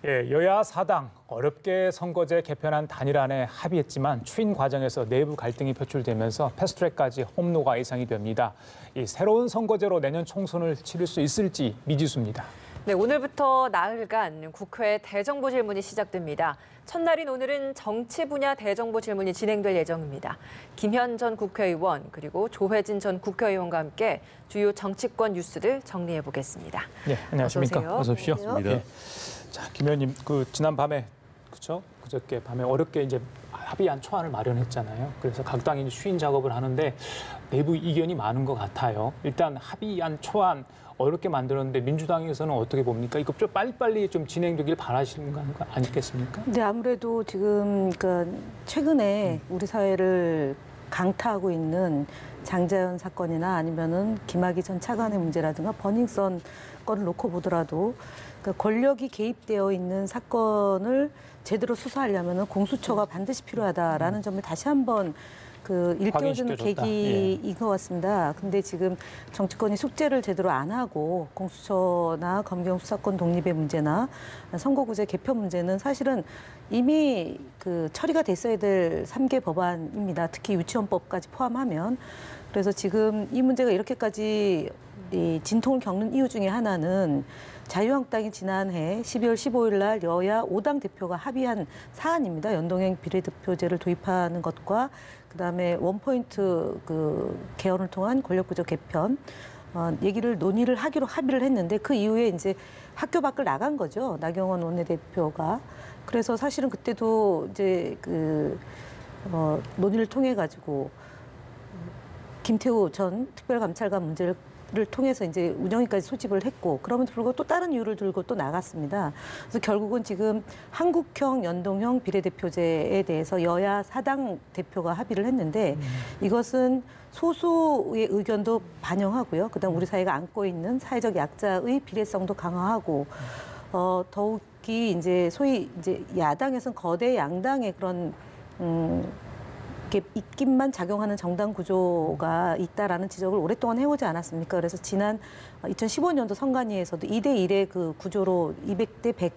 예, 여야 사당 어렵게 선거제 개편안 단일안에 합의했지만 추인 과정에서 내부 갈등이 표출되면서 패스트트랙까지 홈로가 예상이 됩니다. 이 새로운 선거제로 내년 총선을 치를 수 있을지 미지수입니다. 네, 오늘부터 나흘간 국회 대정부 질문이 시작됩니다. 첫날인 오늘은 정치 분야 대정부 질문이 진행될 예정입니다. 김현 전 국회의원 그리고 조혜진 전 국회의원과 함께 주요 정치권 뉴스를 정리해 보겠습니다. 네, 안녕하십니까? 어서 오십시오. 네. 자, 김 의원님, 지난 밤에 그렇죠? 그저께 밤에 어렵게 이제 합의안 초안을 마련했잖아요. 그래서 각 당이 이제 추인 작업을 하는데 내부 이견이 많은 것 같아요. 일단 합의안 초안 어렵게 만들었는데 민주당에서는 어떻게 봅니까? 이거 좀 빨리빨리 좀 진행되길 바라시는 거 아니겠습니까? 네, 아무래도 지금 최근에 우리 사회를 강타하고 있는 장자연 사건이나 아니면은 김학의 전 차관의 문제라든가 버닝썬 건을 놓고 보더라도 권력이 개입되어 있는 사건을 제대로 수사하려면은 공수처가 반드시 필요하다라는 점을 다시 한번 일깨워주는 계기인 것 같습니다. 근데 지금 정치권이 숙제를 제대로 안 하고 공수처나 검경 수사권 독립의 문제나 선거구제 개편 문제는 사실은 이미 처리가 됐어야 될 3개 법안입니다. 특히 유치원법까지 포함하면. 그래서 지금 이 문제가 이렇게까지 진통을 겪는 이유 중에 하나는 자유한국당이 지난해 12월 15일 날 여야 5당 대표가 합의한 사안입니다. 연동형 비례대표제를 도입하는 것과 그다음에 원포인트 개헌을 통한 권력구조 개편 얘기를 논의를 하기로 합의를 했는데 그 이후에 이제 학교 밖을 나간 거죠. 나경원 원내대표가. 그래서 사실은 그때도 이제 논의를 통해 가지고 김태우 전 특별감찰관 문제를 통해서 이제 운영위까지 소집을 했고 그럼에도 불구하고 또 다른 이유를 들고 또 나갔습니다. 그래서 결국은 지금 한국형 연동형 비례대표제에 대해서 여야 사당 대표가 합의를 했는데 이것은 소수의 의견도 반영하고요. 그다음 우리 사회가 안고 있는 사회적 약자의 비례성도 강화하고 더욱이 이제 소위 이제 야당에서는 거대 양당의 그런 이렇게 입김만 작용하는 정당 구조가 있다라는 지적을 오랫동안 해오지 않았습니까? 그래서 지난 2015년도 선관위에서도 2대1의 그 구조로 200대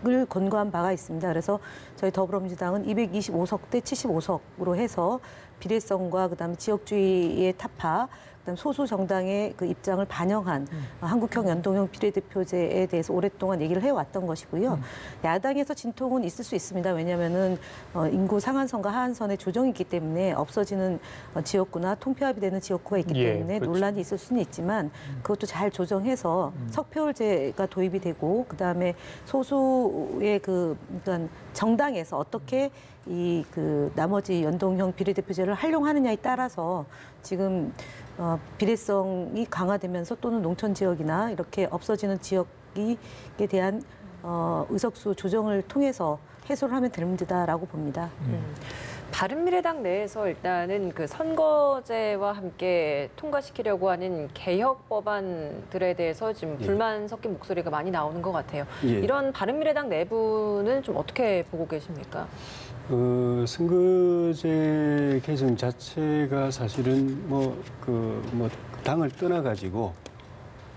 100을 권고한 바가 있습니다. 그래서 저희 더불어민주당은 225석 대 75석으로 해서 비례성과 그다음에 지역주의의 타파, 그다음 소수 정당의 그 입장을 반영한 한국형 연동형 비례대표제에 대해서 오랫동안 얘기를 해왔던 것이고요. 야당에서 진통은 있을 수 있습니다. 왜냐하면은 인구 상한선과 하한선의 조정이 있기 때문에 없어지는 지역구나 통폐합이 되는 지역구가 있기 때문에 그렇죠. 논란이 있을 수는 있지만 그것도 잘 조정해서 석패율제가 도입이 되고 그다음에 소수의 그러니까 정당에서 어떻게 나머지 연동형 비례대표제를 활용하느냐에 따라서 지금 비례성이 강화되면서 또는 농촌 지역이나 이렇게 없어지는 지역에 대한 의석수 조정을 통해서 해소를 하면 될 문제다라고 봅니다. 바른미래당 내에서 일단은 선거제와 함께 통과시키려고 하는 개혁 법안들에 대해서 지금 불만 섞인 목소리가 많이 나오는 것 같아요. 이런 바른미래당 내부는 좀 어떻게 보고 계십니까? 선거제 개정 자체가 사실은 당을 떠나가지고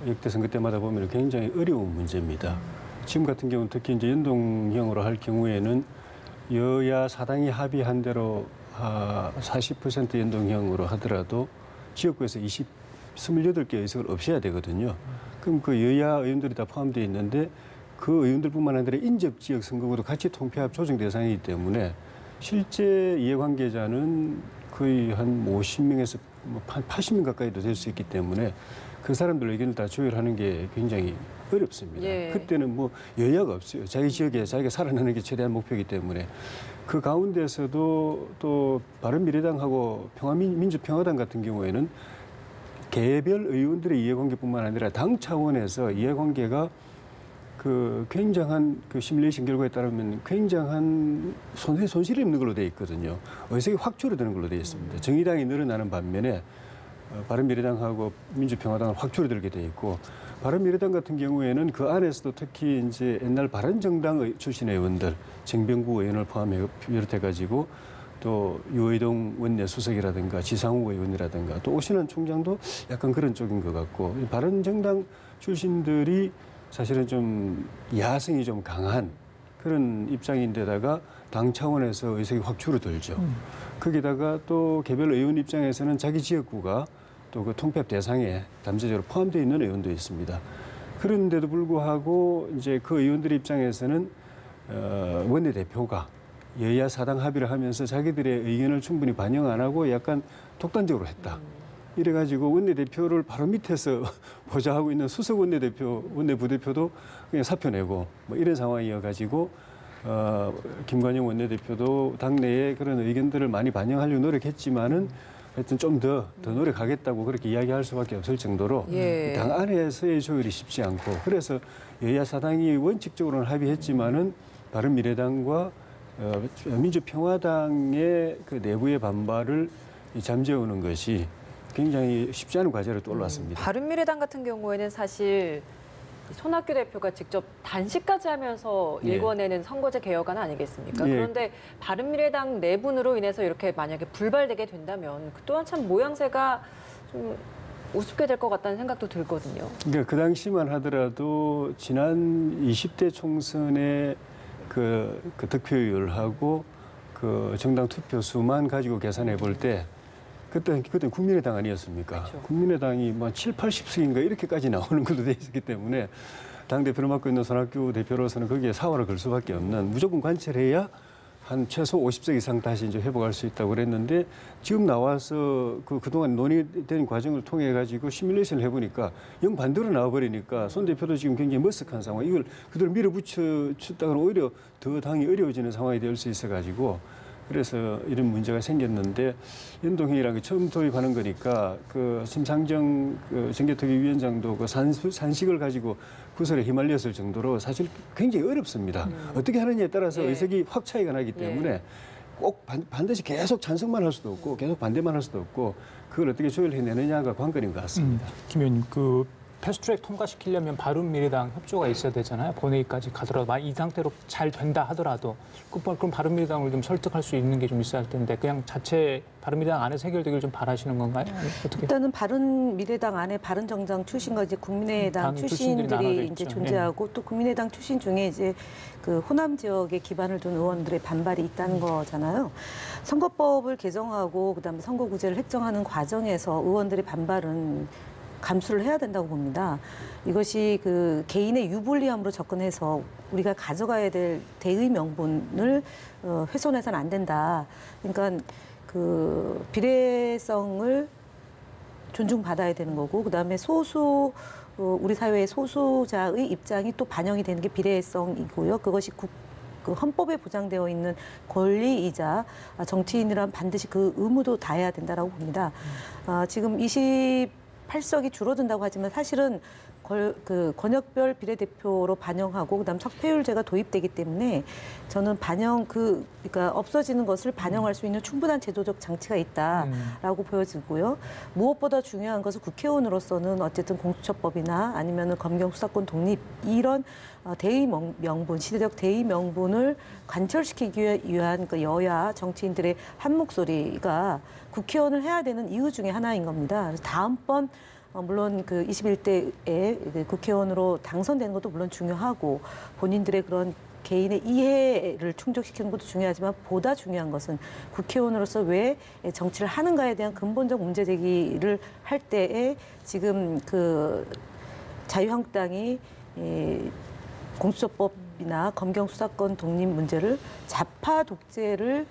역대 선거 때마다 보면 굉장히 어려운 문제입니다. 지금 같은 경우는 특히 이제 연동형으로 할 경우에는 여야 사당이 합의한 대로 40% 연동형으로 하더라도 지역구에서 28개 의석을 없애야 되거든요. 그럼 그 여야 의원들이 다 포함되어 있는데 그 의원들뿐만 아니라 인접 지역 선거구도 같이 통폐합 조정 대상이기 때문에 실제 이해관계자는 거의 한 50명에서 한 80명 가까이도 될 수 있기 때문에 그 사람들 의견을 다 조율하는 게 굉장히 어렵습니다. 그때는 여야가 없어요. 자기 지역에 자기가 살아나는 게 최대한 목표이기 때문에 그 가운데서도 또 바른미래당하고 민주평화당 같은 경우에는 개별 의원들의 이해관계뿐만 아니라 당 차원에서 이해관계가 굉장한 시뮬레이션 결과에 따르면 굉장한 손실이 있는 걸로 되어 있거든요. 의석이 확 줄어드는 걸로 되어 있습니다. 정의당이 늘어나는 반면에 바른미래당하고 민주평화당은 확 줄어들게 되어 있고 바른미래당 같은 경우에는 그 안에서도 특히 이제 옛날 바른정당 출신 의원들, 정병구 의원을 비롯해가지고 또 유의동 원내 수석이라든가 지상욱 의원이라든가 또 오신환 총장도 약간 그런 쪽인 것 같고 바른정당 출신들이 사실은 좀 야성이 좀 강한 그런 입장인데다가 당 차원에서 의석이 확 줄어들죠. 거기다가 또 개별 의원 입장에서는 자기 지역구가 또 그 통폐합 대상에 잠재적으로 포함되어 있는 의원도 있습니다. 그런데도 불구하고 이제 그 의원들 입장에서는 원내대표가 여야 사당 합의를 하면서 자기들의 의견을 충분히 반영 안 하고 약간 독단적으로 했다. 이래가지고 원내대표를 바로 밑에서 보좌하고 있는 수석 원내대표, 원내부대표도 그냥 사표 내고 뭐 이런 상황이어가지고 김관영 원내대표도 당내에 그런 의견들을 많이 반영하려고 노력했지만은 하여튼 좀 더 노력하겠다고 그렇게 이야기할 수밖에 없을 정도로 예. 당 안에서의 조율이 쉽지 않고 그래서 여야 사당이 원칙적으로는 합의했지만은 바른미래당과 민주평화당의 그 내부의 반발을 잠재우는 것이 굉장히 쉽지 않은 과제로 또 올라왔습니다. 바른미래당 같은 경우에는 사실 손학규 대표가 직접 단식까지 하면서 예. 일궈내는 선거제 개혁안 아니겠습니까? 예. 그런데 바른미래당 내분으로 인해서 이렇게 만약에 불발되게 된다면 그 또한 참 모양새가 좀 우습게 될 것 같다는 생각도 들거든요. 그러니까 그 당시만 하더라도 지난 20대 총선의 그 득표율하고 그 정당 투표 수만 가지고 계산해 볼 때 그때 국민의당 아니었습니까? 그렇죠. 국민의당이 뭐 7, 80석인가 이렇게까지 나오는 걸로 돼 있었기 때문에 당대표를 맡고 있는 손학규 대표로서는 거기에 사활을 걸 수밖에 없는 무조건 관철해야 한 최소 50석 이상 다시 이제 회복할 수 있다고 그랬는데 지금 나와서 그동안 논의된 과정을 통해 가지고 시뮬레이션을 해보니까 영 반대로 나와버리니까 손 대표도 지금 굉장히 머쓱한 상황. 이걸 그대로 밀어붙였다가는 오히려 더 당이 어려워지는 상황이 될 수 있어 가지고 그래서 이런 문제가 생겼는데 연동형이라는 게 처음 도입하는 거니까 그 심상정 정개특위위원장도 그 산식을 가지고 구설에 휘말렸을 정도로 사실 굉장히 어렵습니다. 어떻게 하느냐에 따라서 예. 의석이 확 차이가 나기 때문에 꼭 반드시 계속 찬성만 할 수도 없고 계속 반대만 할 수도 없고 그걸 어떻게 조율해내느냐가 관건인 것 같습니다. 김 의원님, 그 패스트트랙 통과시키려면 바른미래당 협조가 있어야 되잖아요. 본회의까지 가더라도 만약 이 상태로 잘 된다 하더라도 그럼 바른미래당을 좀 설득할 수 있는 게 좀 있어야 할 텐데 그냥 자체 바른미래당 안에서 해결되길 좀 바라시는 건가요? 아니면 어떻게? 일단은 바른미래당 안에 바른정당 출신과 이제 국민의당 당 출신들이 나눠져 출신들이 있죠. 이제 존재하고 또 국민의당 출신 중에 이제 그 호남 지역에 기반을 둔 의원들의 반발이 있다는 거잖아요. 선거법을 개정하고 그다음에 선거구제를 획정하는 과정에서 의원들의 반발은 감수를 해야 된다고 봅니다. 이것이 그 개인의 유불리함으로 접근해서 우리가 가져가야 될 대의 명분을 훼손해서는 안 된다. 그러니까 그 비례성을 존중받아야 되는 거고, 그다음에 우리 사회의 소수자의 입장이 또 반영이 되는 게 비례성이고요. 그것이 그 헌법에 보장되어 있는 권리이자 정치인이란 반드시 그 의무도 다해야 된다라고 봅니다. 지금 28석이 줄어든다고 하지만 사실은 그 권역별 비례대표로 반영하고 그다음 석패율제가 도입되기 때문에 저는 그러니까 없어지는 것을 반영할 수 있는 충분한 제도적 장치가 있다라고 보여지고요. 무엇보다 중요한 것은 국회의원으로서는 어쨌든 공수처법이나 아니면은 검경수사권 독립 이런 대의 명분, 시대적 대의 명분을 관철시키기 위한 그 여야 정치인들의 한 목소리가 국회의원을 해야 되는 이유 중에 하나인 겁니다. 그래서 다음번 물론 그 21대에 국회의원으로 당선되는 것도 물론 중요하고 본인들의 그런 개인의 이해를 충족시키는 것도 중요하지만 보다 중요한 것은 국회의원으로서 왜 정치를 하는가에 대한 근본적 문제 제기를 할 때에 지금 그 자유한국당이 공수처법이나 검경수사권 독립 문제를 좌파 독재를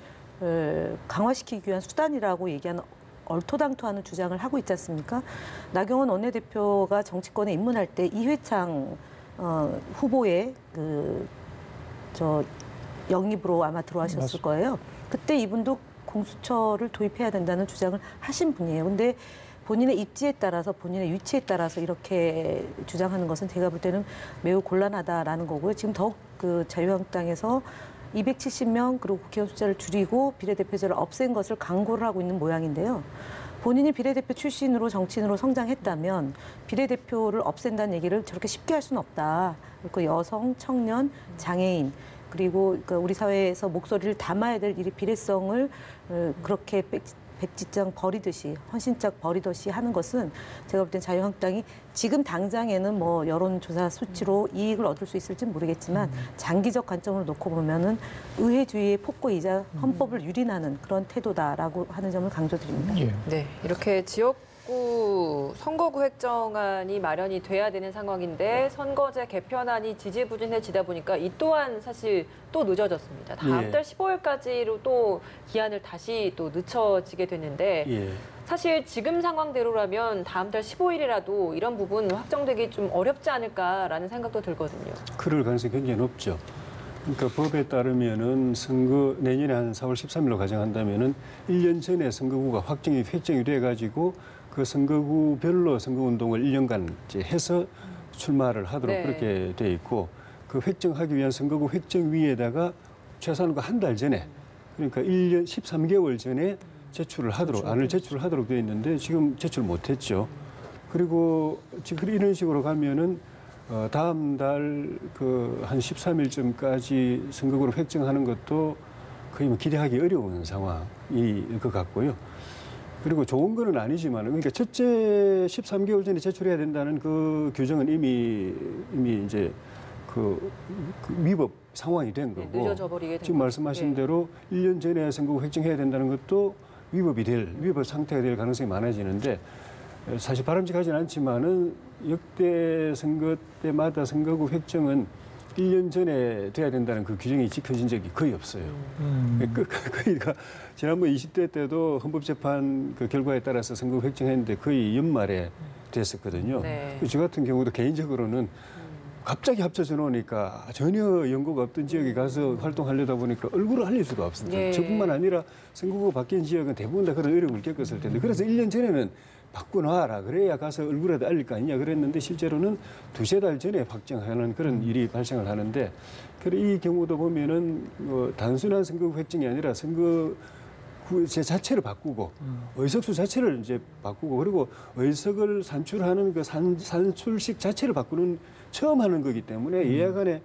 강화시키기 위한 수단이라고 얘기하는 얼토당토하는 주장을 하고 있지 않습니까? 나경원 원내대표가 정치권에 입문할 때 이회창 후보의 영입으로 아마 들어가셨을 거예요. 그때 이분도 공수처를 도입해야 된다는 주장을 하신 분이에요. 근데 본인의 입지에 따라서 본인의 위치에 따라서 이렇게 주장하는 것은 제가 볼 때는 매우 곤란하다라는 거고요. 지금 더욱 그 자유한국당에서 270명 그리고 국회의원 숫자를 줄이고 비례대표제를 없앤 것을 강구를 하고 있는 모양인데요. 본인이 비례대표 출신으로 정치인으로 성장했다면 비례대표를 없앤다는 얘기를 저렇게 쉽게 할 수는 없다. 그리고 여성, 청년, 장애인 그리고 우리 사회에서 목소리를 담아야 될 이 비례성을 그렇게 백지장 버리듯이 헌신짝 버리듯이 하는 것은 제가 볼 땐 자유한국당이 지금 당장에는 뭐 여론조사 수치로 이익을 얻을 수 있을지 모르겠지만 장기적 관점으로 놓고 보면은 의회주의의 폭거이자 헌법을 유린하는 그런 태도다라고 하는 점을 강조드립니다. 예. 네, 이렇게 지역구 선거구 획정안이 마련이 돼야 되는 상황인데 선거제 개편안이 지지부진해지다 보니까 이 또한 사실 또 늦어졌습니다. 다음 예. 달 15일까지로 또 기한을 다시 또 늦춰지게 됐는데 예. 사실 지금 상황대로라면 다음 달 15일이라도 이런 부분 확정되기 좀 어렵지 않을까라는 생각도 들거든요. 그럴 가능성이 굉장히 높죠. 그러니까 법에 따르면은 선거 내년에 한 4월 13일로 가정한다면은 1년 전에 선거구가 획정이 돼 가지고 그 선거구별로 선거운동을 1년간 이제 해서 출마를 하도록 네. 그렇게 돼 있고 그 획정하기 위한 선거구 획정위에다가 최소한 한 달 전에 그러니까 1년 13개월 전에 제출을 하도록 안을 제출을 하도록 돼 있는데 지금 제출 못 했죠. 그리고 지금 이런 식으로 가면은 다음 달 그 한 13일쯤까지 선거구를 획정하는 것도 거의 뭐 기대하기 어려운 상황이 것 같고요. 그리고 좋은 거는 아니지만 그러니까 첫째 13개월 전에 제출해야 된다는 그 규정은 이미 이제 그 위법 상황이 된 거고 늦어져 버리게 된 지금 거죠. 말씀하신 예. 대로 1년 전에 선거구 획정해야 된다는 것도 위법 상태가 될 가능성이 많아지는데 사실 바람직하지는 않지만은 역대 선거 때마다 선거구 획정은 1년 전에 돼야 된다는 그 규정이 지켜진 적이 거의 없어요. 그러니까 지난번 20대 때도 헌법재판 그 결과에 따라서 선거구 획정했는데 거의 연말에 됐었거든요. 네. 저 같은 경우도 개인적으로는 갑자기 합쳐져 놓으니까 전혀 연고가 없던 지역에 가서 활동하려다 보니까 얼굴을 알릴 수가 없습니다. 예. 저뿐만 아니라 선거구가 바뀐 지역은 대부분 다 그런 어려움을 겪었을 텐데 그래서 1년 전에는 바꿔놔라 그래야 가서 얼굴에도 알릴 거 아니냐 그랬는데 실제로는 두세 달 전에 확정하는 그런 일이 발생을 하는데 이 경우도 보면은 단순한 선거구 획정이 아니라 선거구 자체를 바꾸고 의석수 자체를 이제 바꾸고 그리고 의석을 산출하는 그 산출식 자체를 바꾸는 처음 하는 거기 때문에 여야 간에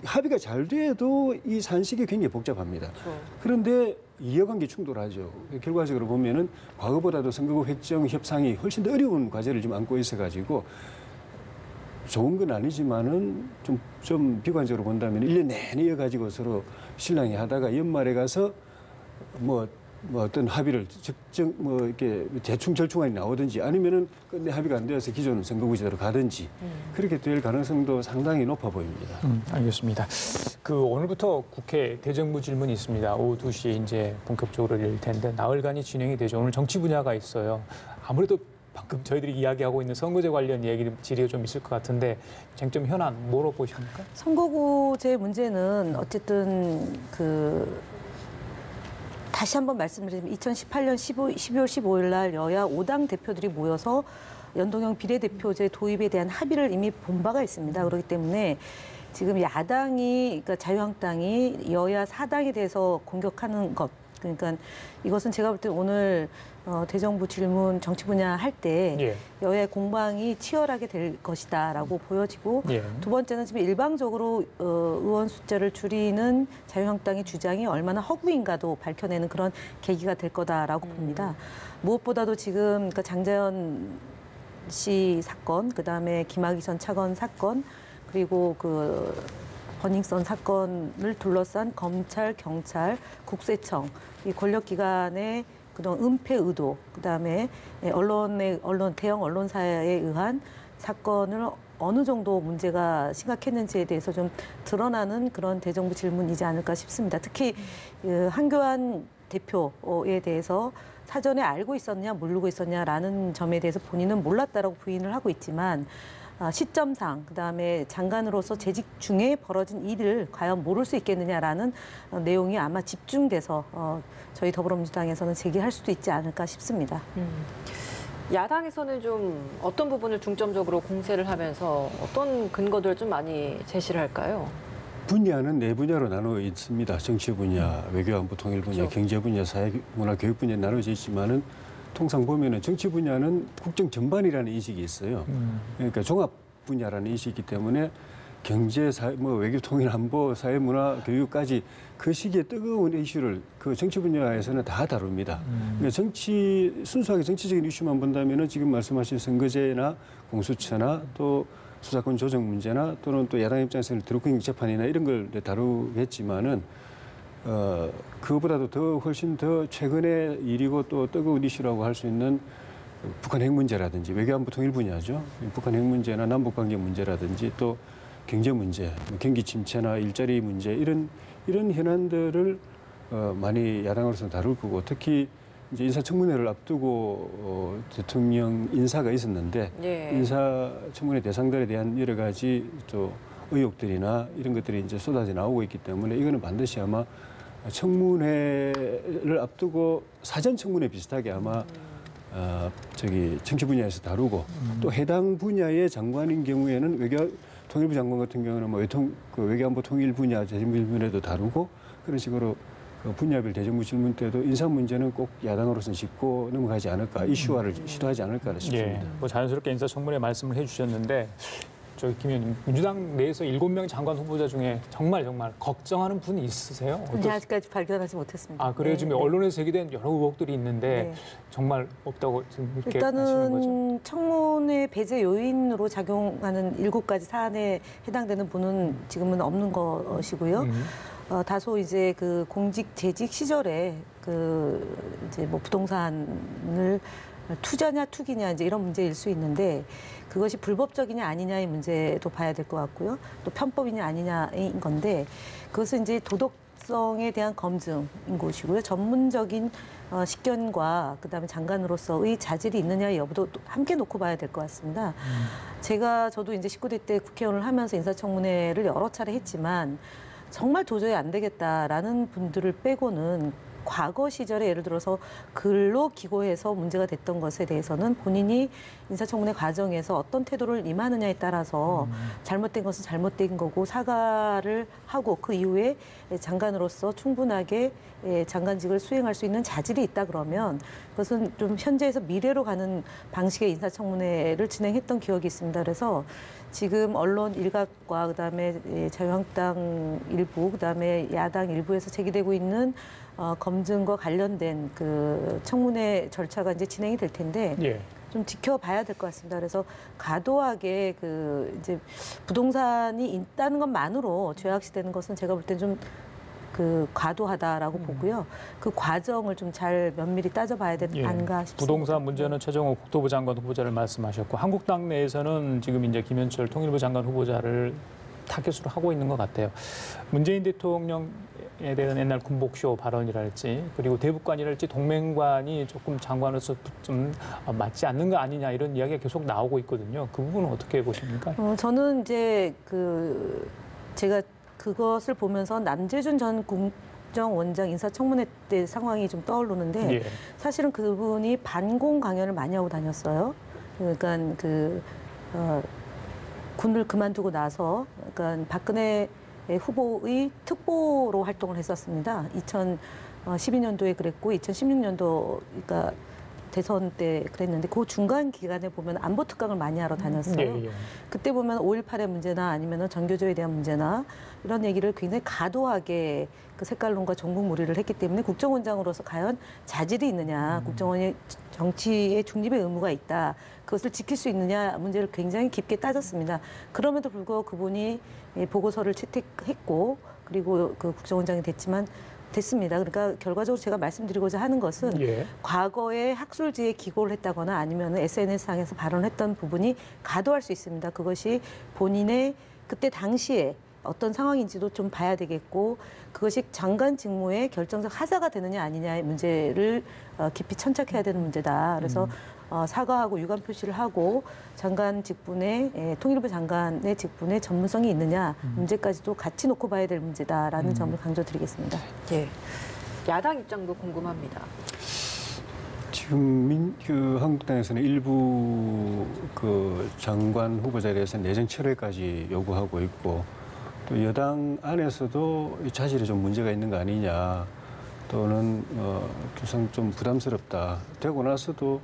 합의가 잘 돼도 이 산식이 굉장히 복잡합니다. 그렇죠. 그런데 이해관계 충돌하죠. 결과적으로 보면은 과거보다도 선거구 획정 협상이 훨씬 더 어려운 과제를 좀 안고 있어가지고 좋은 건 아니지만은 좀 비관적으로 본다면 1년 내내 이어가지고 서로 실랑이 하다가 연말에 가서 뭐 어떤 합의를 이렇게 대충 절충안이 나오든지 아니면은 끝내 합의가 안 되어서 기존 선거구제로 가든지 그렇게 될 가능성도 상당히 높아 보입니다. 알겠습니다. 오늘부터 국회 대정부 질문이 있습니다. 오후 2시에 이제 본격적으로 열릴 텐데 나흘간이 진행이 되죠. 오늘 정치 분야가 있어요. 아무래도 방금 저희들이 이야기하고 있는 선거제 관련 질의가 좀 있을 것 같은데 쟁점 현안 뭐로 보십니까? 선거구제 문제는 어쨌든 다시 한번 말씀드리면 2018년 12월 15일 날 여야 5당 대표들이 모여서 연동형 비례대표제 도입에 대한 합의를 이미 본 바가 있습니다. 그렇기 때문에 지금 야당이 그러니까 자유한국당이 여야 4당에 대해서 공격하는 것 그러니까 이것은 제가 볼 때 오늘 대정부 질문 정치 분야 할 때 예. 여야의 공방이 치열하게 될 것이다라고 보여지고 예. 두 번째는 지금 일방적으로 의원 숫자를 줄이는 자유한국당의 주장이 얼마나 허구인가도 밝혀내는 그런 계기가 될 거다라고 봅니다. 무엇보다도 지금 그러니까 장자연 씨 사건, 그다음에 김학의 전 차관 사건, 그리고 버닝썬 사건을 둘러싼 검찰, 경찰, 국세청 이 권력기관의 그동안 은폐 의도, 그다음에 대형 언론사에 의한 사건을 어느 정도 문제가 심각했는지에 대해서 좀 드러나는 그런 대정부 질문이지 않을까 싶습니다. 특히 한교안 대표에 대해서 사전에 알고 있었냐, 모르고 있었냐라는 점에 대해서 본인은 몰랐다라고 부인을 하고 있지만 시점상 그다음에 장관으로서 재직 중에 벌어진 일을 과연 모를 수 있겠느냐라는 내용이 아마 집중돼서 저희 더불어민주당에서는 제기할 수도 있지 않을까 싶습니다. 야당에서는 좀 어떤 부분을 중점적으로 공세를 하면서 어떤 근거들을 좀 많이 제시를 할까요? 분야는 네 분야로 나누어 있습니다. 정치 분야, 외교안보 통일 분야, 그렇죠. 경제 분야, 사회문화 교육 분야 나눠져 있지만은 통상 보면은 정치 분야는 국정 전반이라는 인식이 있어요. 그러니까 종합 분야라는 인식이 있기 때문에 경제, 뭐 외교, 통일, 안보, 사회, 문화, 교육까지 그 시기에 뜨거운 이슈를 그 정치 분야에서는 다 다룹니다. 그러니까 순수하게 정치적인 이슈만 본다면은 지금 말씀하신 선거제나 공수처나 또 수사권 조정 문제나 또는 또 야당 입장에서는 드루킹 재판이나 이런 걸 다루겠지만은 그거보다도 훨씬 더 최근의 일이고 또 뜨거운 이슈라고 할 수 있는 북한 핵 문제라든지 외교안보 통일 분야죠. 북한 핵 문제나 남북 관계 문제라든지 또 경제 문제, 경기 침체나 일자리 문제 이런 현안들을 많이 야당으로서 다룰 거고 특히 이제 인사청문회를 앞두고 대통령 인사가 있었는데 예. 인사청문회 대상들에 대한 여러 가지 또 의혹들이나 이런 것들이 이제 쏟아져 나오고 있기 때문에 이거는 반드시 아마 청문회를 앞두고 사전 청문회 비슷하게 아마 정치 분야에서 다루고 또 해당 분야의 장관인 경우에는 통일부 장관 같은 경우는 뭐 외교안보 통일 분야, 대정부 분야도 다루고 그런 식으로 그 분야별 대정부 질문 때도 인사 문제는 꼭 야당으로서는 짚고 넘어가지 않을까, 이슈화를 시도하지 않을까 싶습니다. 예, 뭐 자연스럽게 인사청문회 말씀을 해주셨는데 저기 김 의원님, 민주당 내에서 7명 장관 후보자 중에 정말 걱정하는 분이 있으세요? 근데 아직까지 발견하지 못했습니다. 아, 그래요? 네, 지금 언론에 제기된 여러 의혹들이 있는데 네. 정말 없다고 지금 이렇게 하시는 거죠? 일단은 청문회 배제 요인으로 작용하는 7가지 사안에 해당되는 분은 지금은 없는 것이고요. 다소 이제 그 공직 재직 시절에 그 이제 뭐 부동산을 투자냐 투기냐 이제 이런 문제일 수 있는데 그것이 불법적이냐 아니냐의 문제도 봐야 될 것 같고요. 또 편법이냐 아니냐인 건데 그것은 이제 도덕성에 대한 검증인 것이고요. 전문적인 식견과 그다음에 장관으로서의 자질이 있느냐의 여부도 함께 놓고 봐야 될 것 같습니다. 저도 이제 19대 때 국회의원을 하면서 인사청문회를 여러 차례 했지만 정말 도저히 안 되겠다라는 분들을 빼고는 과거 시절에 예를 들어서 글로 기고해서 문제가 됐던 것에 대해서는 본인이 인사청문회 과정에서 어떤 태도를 임하느냐에 따라서 잘못된 것은 잘못된 거고 사과를 하고 그 이후에 장관으로서 충분하게 장관직을 수행할 수 있는 자질이 있다 그러면 그것은 좀 현재에서 미래로 가는 방식의 인사청문회를 진행했던 기억이 있습니다. 그래서 지금 언론 일각과 그다음에 자유한국당 일부 그다음에 야당 일부에서 제기되고 있는 검증과 관련된 그 청문회 절차가 이제 진행이 될 텐데 예. 좀 지켜봐야 될 것 같습니다. 그래서 과도하게 그 이제 부동산이 있다는 것만으로 죄악시되는 것은 제가 볼 때 좀 그 과도하다라고 보고요. 그 과정을 좀 잘 면밀히 따져봐야 되지 않을까 싶습니다. 부동산 문제는 최정호 국토부 장관 후보자를 말씀하셨고 한국당 내에서는 지금 이제 김현철 통일부 장관 후보자를 타겟으로 하고 있는 것 같아요. 문재인 대통령에 대한 옛날 군복쇼 발언이랄지 그리고 대북관이랄지 동맹관이 조금 장관으로서 좀 맞지 않는 거 아니냐 이런 이야기가 계속 나오고 있거든요. 그 부분은 어떻게 보십니까? 저는 이제 제가 그것을 보면서 남재준 전 국정원장 인사청문회 때 상황이 좀 떠오르는데 예. 사실은 그분이 반공 강연을 많이 하고 다녔어요. 그러니까 군을 그만두고 나서 그러니까 박근혜 후보의 특보로 활동을 했었습니다. 2012년도에 그랬고 2016년도 그러니까 대선 때 그랬는데 그 중간 기간에 보면 안보 특강을 많이 하러 다녔어요. 예. 그때 보면 5.18의 문제나 아니면 전교조에 대한 문제나 이런 얘기를 굉장히 가도하게 그 색깔론과 전국몰이를 했기 때문에 국정원장으로서 과연 자질이 있느냐, 국정원이 정치의 중립의 의무가 있다. 그것을 지킬 수 있느냐 문제를 굉장히 깊게 따졌습니다. 그럼에도 불구하고 그분이 보고서를 채택했고 그리고 그 국정원장이 됐습니다. 그러니까 결과적으로 제가 말씀드리고자 하는 것은 과거에 학술지에 기고를 했다거나 아니면 SNS상에서 발언했던 부분이 가도할 수 있습니다. 그것이 본인의 그때 당시에 어떤 상황인지도 좀 봐야 되겠고 그것이 장관 직무의 결정적 하자가 되느냐 아니냐의 문제를 깊이 천착해야 되는 문제다. 그래서 사과하고 유감 표시를 하고 장관 직분에 통일부 장관의 직분에 전문성이 있느냐 문제까지도 같이 놓고 봐야 될 문제다라는 점을 강조드리겠습니다. 예. 야당 입장도 궁금합니다. 지금 한국당에서는 일부 그 장관 후보자에 대해서 내정 철회까지 요구하고 있고 또 여당 안에서도 이 자질에 좀 문제가 있는 거 아니냐 또는 교상 좀 부담스럽다. 되고 나서도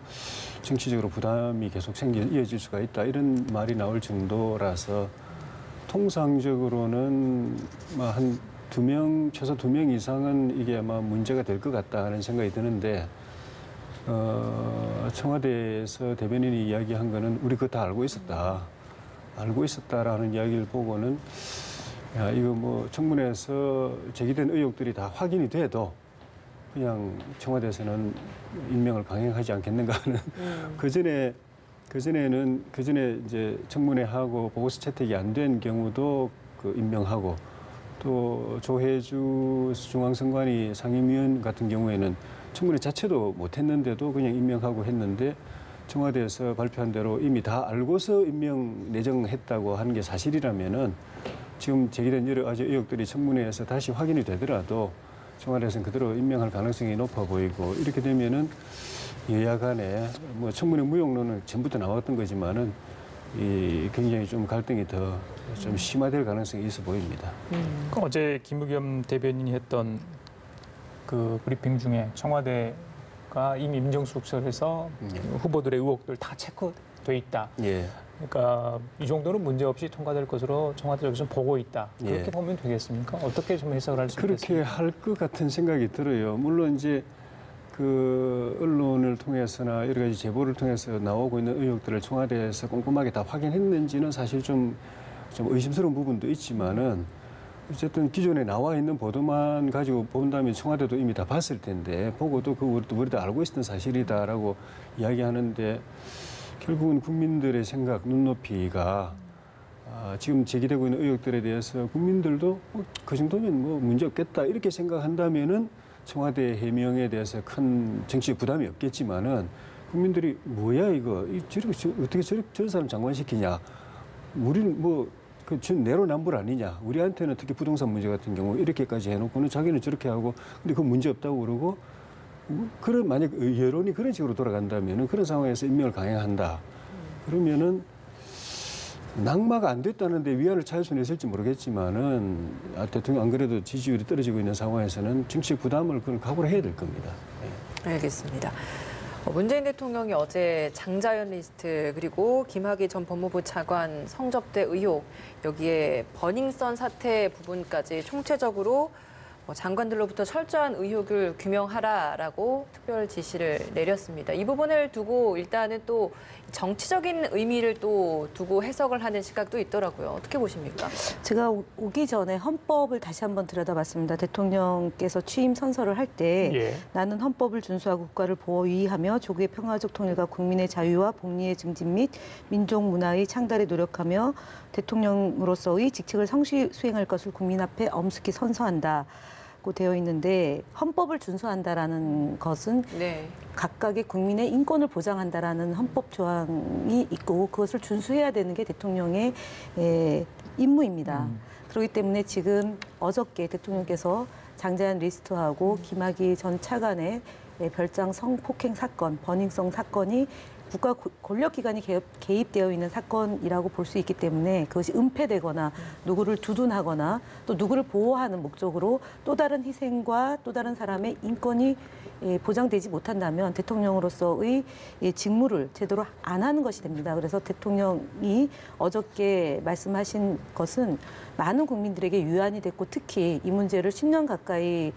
정치적으로 부담이 계속 이어질 수가 있다. 이런 말이 나올 정도라서 통상적으로는 한 2명, 최소 2명 이상은 이게 아마 문제가 될 것 같다 하는 생각이 드는데, 청와대에서 대변인이 이야기한 거는 우리 그거 다 알고 있었다. 알고 있었다라는 이야기를 보고는, 야, 이거 뭐 청문회에서 제기된 의혹들이 다 확인이 돼도 그냥 청와대에서는 임명을 강행하지 않겠는가 하는 그 전에 이제 청문회하고 보고서 채택이 안 된 경우도 그 임명하고 또 조혜주 중앙선관위 상임위원 같은 경우에는 청문회 자체도 못 했는데도 그냥 임명하고 했는데 청와대에서 발표한 대로 이미 다 알고서 임명 내정했다고 하는 게 사실이라면은 지금 제기된 여러 가지 의혹들이 청문회에서 다시 확인이 되더라도 청와대에서는 그대로 임명할 가능성이 높아 보이고 이렇게 되면은 여야 간에 뭐 청문회 무용론은 전부터 나왔던 거지만은 이 굉장히 좀 갈등이 더 좀 심화될 가능성이 있어 보입니다. 어제 김의겸 대변인이 했던 그 브리핑 중에 청와대가 이미 민정수석실에서 후보들의 의혹들 다 체크돼 있다. 예. 그러니까 이 정도는 문제 없이 통과될 것으로 청와대 쪽에서 보고 있다. 그렇게 예. 보면 되겠습니까? 어떻게 좀 해석을 할 수 그렇게 있겠습니까? 할 것 같은 생각이 들어요. 물론 이제 그 언론을 통해서나 여러 가지 제보를 통해서 나오고 있는 의혹들을 청와대에서 꼼꼼하게 다 확인했는지는 사실 좀 의심스러운 부분도 있지만은 어쨌든 기존에 나와 있는 보도만 가지고 본다면 청와대도 이미 다 봤을 텐데 보고도 우리도 알고 있었던 사실이다라고 이야기하는데 결국은 국민들의 생각, 눈높이가 지금 제기되고 있는 의혹들에 대해서 국민들도 그 정도면 뭐 문제 없겠다 이렇게 생각한다면은 청와대 해명에 대해서 큰 정치적 부담이 없겠지만은 국민들이 뭐야 이거 어떻게 저런 사람 장관시키냐 우리는 그 내로남불 아니냐 우리한테는 특히 부동산 문제 같은 경우 이렇게까지 해놓고는 자기는 저렇게 하고 근데 그 문제 없다고 그러고 그런 만약 여론이 그런 식으로 돌아간다면은 그런 상황에서 임명을 강행한다 그러면은 낙마가 안 됐다는데 위안을 찾을 수는 있을지 모르겠지만은 대통령 안 그래도 지지율이 떨어지고 있는 상황에서는 정치적 부담을 그건 각오를 해야 될 겁니다. 네. 알겠습니다. 문재인 대통령이 어제 장자연 리스트 그리고 김학의 전 법무부 차관 성접대 의혹 여기에 버닝썬 사태 부분까지 총체적으로 장관들로부터 철저한 의혹을 규명하라라고 특별 지시를 내렸습니다. 이 부분을 두고 일단은 또 정치적인 의미를 또 두고 해석을 하는 시각도 있더라고요. 어떻게 보십니까? 제가 오기 전에 헌법을 다시 한번 들여다봤습니다. 대통령께서 취임 선서를 할 때 예. 나는 헌법을 준수하고 국가를 보위하며 조국의 평화적 통일과 국민의 자유와 복리의 증진 및 민족 문화의 창달에 노력하며 대통령으로서의 직책을 성실히 수행할 것을 국민 앞에 엄숙히 선서한다. 고 되어 있는데 헌법을 준수한다라는 것은 네. 각각의 국민의 인권을 보장한다라는 헌법 조항이 있고 그것을 준수해야 되는 게 대통령의 임무입니다. 그렇기 때문에 지금 어저께 대통령께서 장자연 리스트하고 김학의 전 차관의 별장 성폭행 사건, 버닝썬 사건이 국가 권력기관이 개입되어 있는 사건이라고 볼 수 있기 때문에 그것이 은폐되거나 누구를 두둔하거나 또 누구를 보호하는 목적으로 또 다른 희생과 또 다른 사람의 인권이 보장되지 못한다면 대통령으로서의 직무를 제대로 안 하는 것이 됩니다. 그래서 대통령이 어저께 말씀하신 것은 많은 국민들에게 유안이 됐고 특히 이 문제를 10년 가까이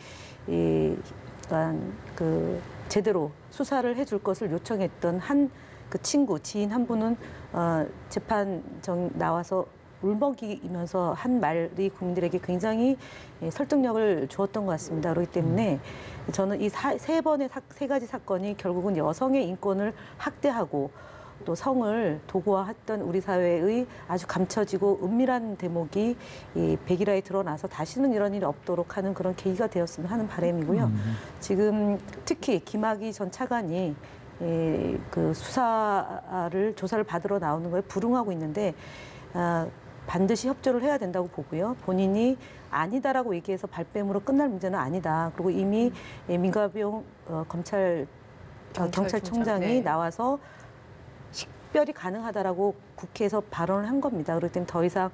제대로 수사를 해줄 것을 요청했던 그 친구, 지인 한 분은 재판정 나와서 울먹이면서 한 말이 국민들에게 굉장히 설득력을 주었던 것 같습니다. 그렇기 때문에 저는 이 세 가지 사건이 결국은 여성의 인권을 학대하고 또 성을 도구화했던 우리 사회의 아주 감춰지고 은밀한 대목이 이 백일화에 드러나서 다시는 이런 일이 없도록 하는 그런 계기가 되었으면 하는 바람이고요. 지금 특히 김학의 전 차관이 그 조사를 받으러 나오는 거에 불응하고 있는데 반드시 협조를 해야 된다고 보고요. 본인이 아니다라고 얘기해서 발뺌으로 끝날 문제는 아니다. 그리고 이미 민가병 경찰청장이 네. 나와서 식별이 가능하다라고 국회에서 발언을 한 겁니다. 그렇기 때문에 더 이상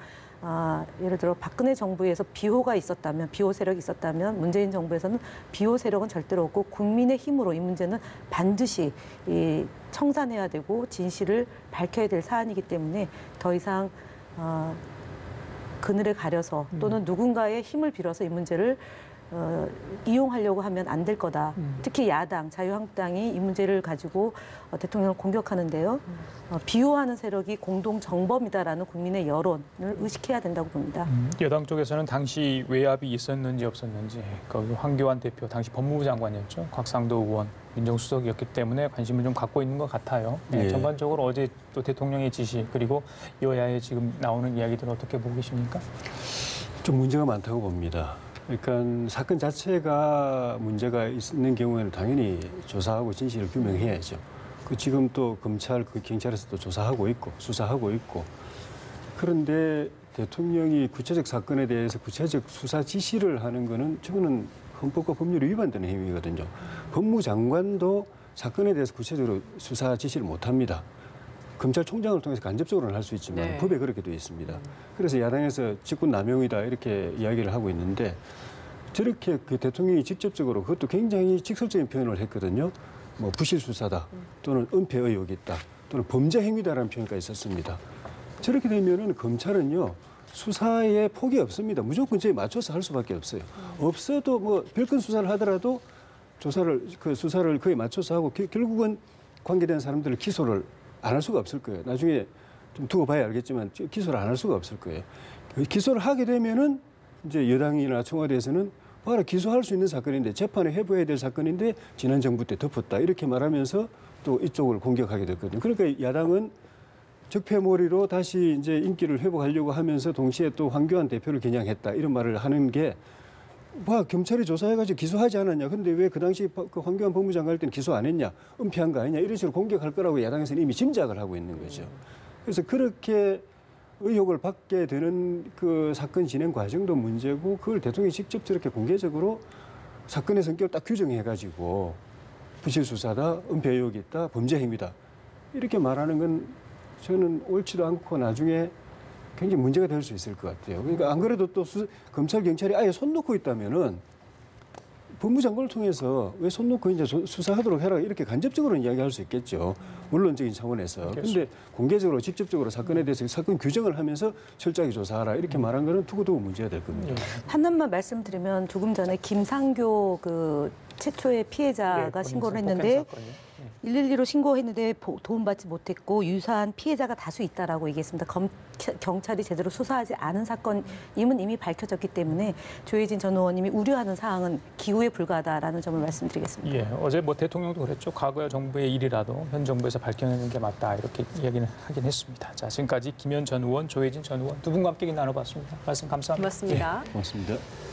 예를 들어 박근혜 정부에서 비호 세력이 있었다면 문재인 정부에서는 비호 세력은 절대로 없고 국민의 힘으로 이 문제는 반드시 청산해야 되고 진실을 밝혀야 될 사안이기 때문에 더 이상 그늘에 가려서 또는 누군가의 힘을 빌어서 이 문제를 이용하려고 하면 안 될 거다. 특히 야당, 자유한국당이 이 문제를 가지고 대통령을 공격하는데요. 비호하는 세력이 공동 정범이다라는 국민의 여론을 의식해야 된다고 봅니다. 여당 쪽에서는 당시 외압이 있었는지 없었는지 그 황교안 대표 당시 법무부 장관이었죠. 곽상도 의원 민정수석이었기 때문에 관심을 좀 갖고 있는 것 같아요. 네, 예. 전반적으로 어제 또 대통령의 지시 그리고 여야의 지금 나오는 이야기들 어떻게 보고 계십니까? 좀 문제가 많다고 봅니다. 그러니까 사건 자체가 문제가 있는 경우에는 당연히 조사하고 진실을 규명해야죠. 그 지금 또 검찰, 그 경찰에서도 조사하고 있고 수사하고 있고. 그런데 대통령이 구체적 사건에 대해서 구체적 수사 지시를 하는 거는 저거는 헌법과 법률이 위반되는 행위거든요. 법무장관도 사건에 대해서 구체적으로 수사 지시를 못합니다. 검찰총장을 통해서 간접적으로는 할 수 있지만 네. 법에 그렇게 되어 있습니다. 그래서 야당에서 직권 남용이다 이렇게 이야기를 하고 있는데 저렇게 그 대통령이 직접적으로 그것도 굉장히 직설적인 표현을 했거든요. 뭐 부실 수사다 또는 은폐 의혹이 있다 또는 범죄 행위다라는 표현까지 있었습니다. 저렇게 되면은 검찰은요 수사에 폭이 없습니다. 무조건 저에 맞춰서 할 수밖에 없어요. 없어도 뭐 별건 수사를 하더라도 수사를 그에 맞춰서 하고 결국은 관계된 사람들을 기소를 안 할 수가 없을 거예요. 나중에 좀 두고 봐야 알겠지만 기소를 안 할 수가 없을 거예요. 기소를 하게 되면은 이제 여당이나 청와대에서는 바로 기소할 수 있는 사건인데 재판에 회부해야 될 사건인데 지난 정부 때 덮었다 이렇게 말하면서 또 이쪽을 공격하게 됐거든요. 그러니까 야당은 적폐몰이로 다시 이제 인기를 회복하려고 하면서 동시에 또 황교안 대표를 겨냥했다 이런 말을 하는 게 와 경찰이 조사해가지고 기소하지 않았냐. 근데 왜 그 당시 그 황교안 법무장관 할 때는 기소 안 했냐. 은폐한 거 아니냐. 이런 식으로 공격할 거라고 야당에서는 이미 짐작을 하고 있는 거죠. 그래서 그렇게 의혹을 받게 되는 그 사건 진행 과정도 문제고 그걸 대통령이 직접 저렇게 공개적으로 사건의 성격을 딱 규정해가지고 부실 수사다, 은폐 의혹이 있다, 범죄 행위다 이렇게 말하는 건 저는 옳지도 않고 나중에 굉장히 문제가 될 수 있을 것 같아요. 그러니까 안 그래도 또 검찰 경찰이 아예 손 놓고 있다면은 법무장관을 통해서 왜 손 놓고 이제 수사하도록 해라 이렇게 간접적으로는 이야기할 수 있겠죠. 물론적인 차원에서. 그런데 공개적으로 직접적으로 사건에 대해서 사건 규정을 하면서 철저하게 조사하라 이렇게 말한 거는 두고두고 문제가 될 겁니다. 하나만 말씀드리면 조금 전에 김상교 그 최초의 피해자가 네, 신고를 폭행 했는데 사건이요. 네. 112로 신고했는데 도움받지 못했고 유사한 피해자가 다수 있다라고 얘기했습니다. 경찰이 제대로 수사하지 않은 사건임은 이미 밝혀졌기 때문에 조혜진 전 의원님이 우려하는 사항은 기우에 불과하다라는 점을 말씀드리겠습니다. 예, 어제 뭐 대통령도 그랬죠. 과거 정부의 일이라도 현 정부에서 밝혀내는 게 맞다 이렇게 이야기는 하긴 했습니다. 자, 지금까지 김현 전 의원, 조혜진 전 의원 두 분과 함께 나눠봤습니다. 말씀 감사합니다. 고맙습니다. 고맙습니다.